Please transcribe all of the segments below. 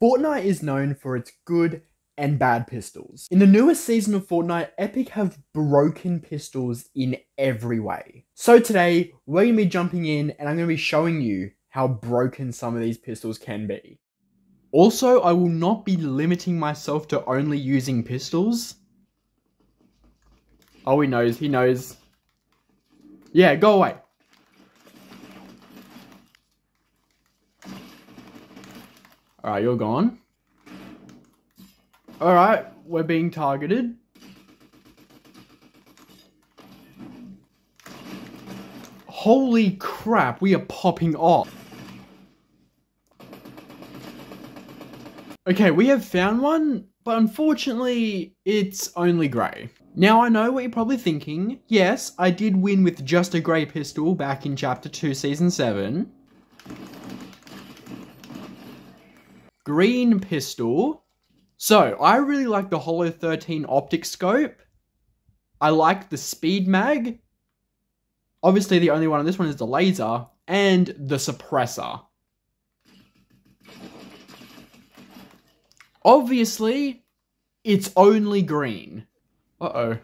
Fortnite is known for its good and bad pistols. In the newest season of Fortnite, Epic have broken pistols in every way. So today, we're going to be jumping in and I'm going to be showing you how broken some of these pistols can be. Also, I will not be limiting myself to only using pistols. Oh, he knows. Yeah, go away. Alright, you're gone. Alright, we're being targeted. Holy crap, we are popping off. Okay, we have found one, but unfortunately, it's only grey. Now I know what you're probably thinking. Yes, I did win with just a grey pistol back in Chapter 2, Season 7. Green pistol. So, I really like the Holo 13 optic scope. I like the speed mag. Obviously, the only one on this one is the laser and the suppressor. Obviously, it's only green. Uh-oh.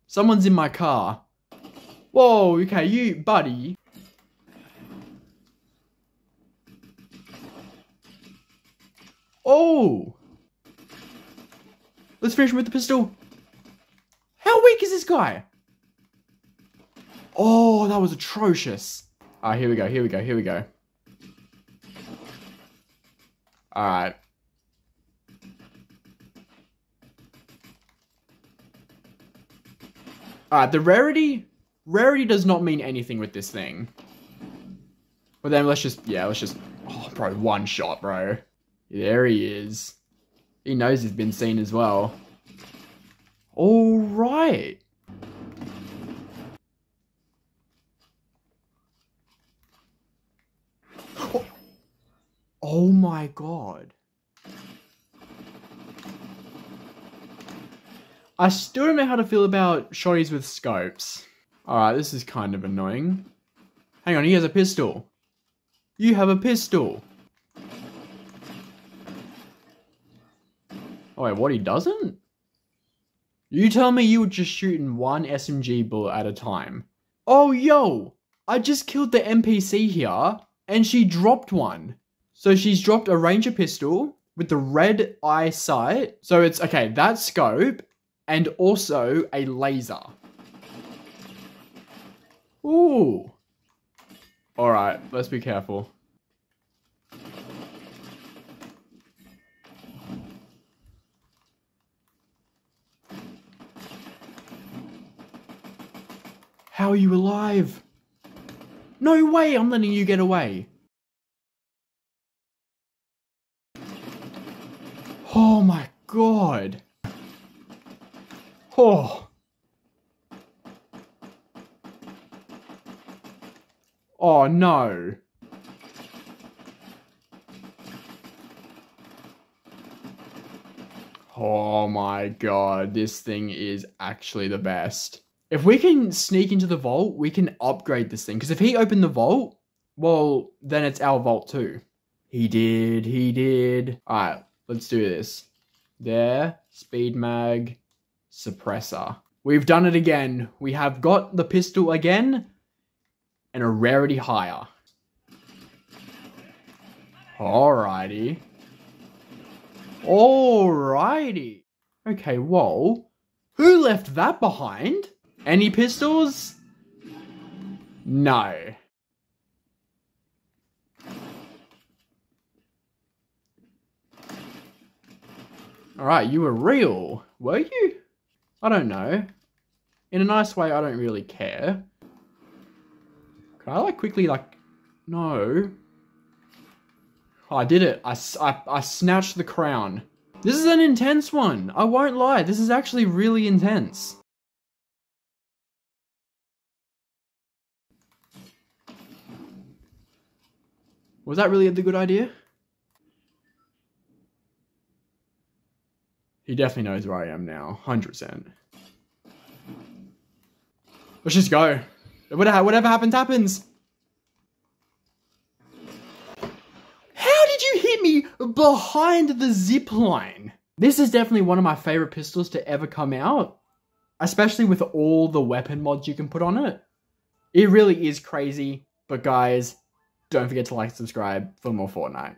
Someone's in my car. Whoa, okay, you, buddy. Oh! Let's finish him with the pistol. How weak is this guy? Oh, that was atrocious. Alright, here we go. Alright. Alright, the rarity does not mean anything with this thing. But then let's just, oh, bro, one shot, bro. There he is. He knows he's been seen as well. All right. Oh my god. I still don't know how to feel about shotties with scopes. Alright, this is kind of annoying. Hang on, he has a pistol. You have a pistol. Oh wait, what, he doesn't? You tell me you were just shooting one SMG bullet at a time. Oh yo! I just killed the NPC here, and she dropped one. So she's dropped a Ranger pistol with the red eye sight. So it's, okay, that scope, and also a laser. Ooh. Alright, let's be careful. How are you alive? No way, I'm letting you get away. Oh my god. Oh. Oh no. Oh my god, this thing is actually the best. If we can sneak into the vault, we can upgrade this thing. Because if he opened the vault, well, then it's our vault too. He did. Alright, let's do this. There, speed mag, suppressor. We've done it again. We have got the pistol again, and a rarity higher. Alrighty. Okay, whoa. Who left that behind? Any pistols? No. Alright, you were real, were you? I don't know. In a nice way, I don't really care. Can I quickly no. Oh, I did it. I snatched the crown. This is an intense one. I won't lie. This is actually really intense. Was that really the good idea? He definitely knows where I am now. 100%. Let's just go. Whatever happens, happens. hit me behind the zip line. This is definitely one of my favorite pistols to ever come out, especially with all the weapon mods you can put on it. It really is crazy. But guys, don't forget to like and subscribe for more Fortnite.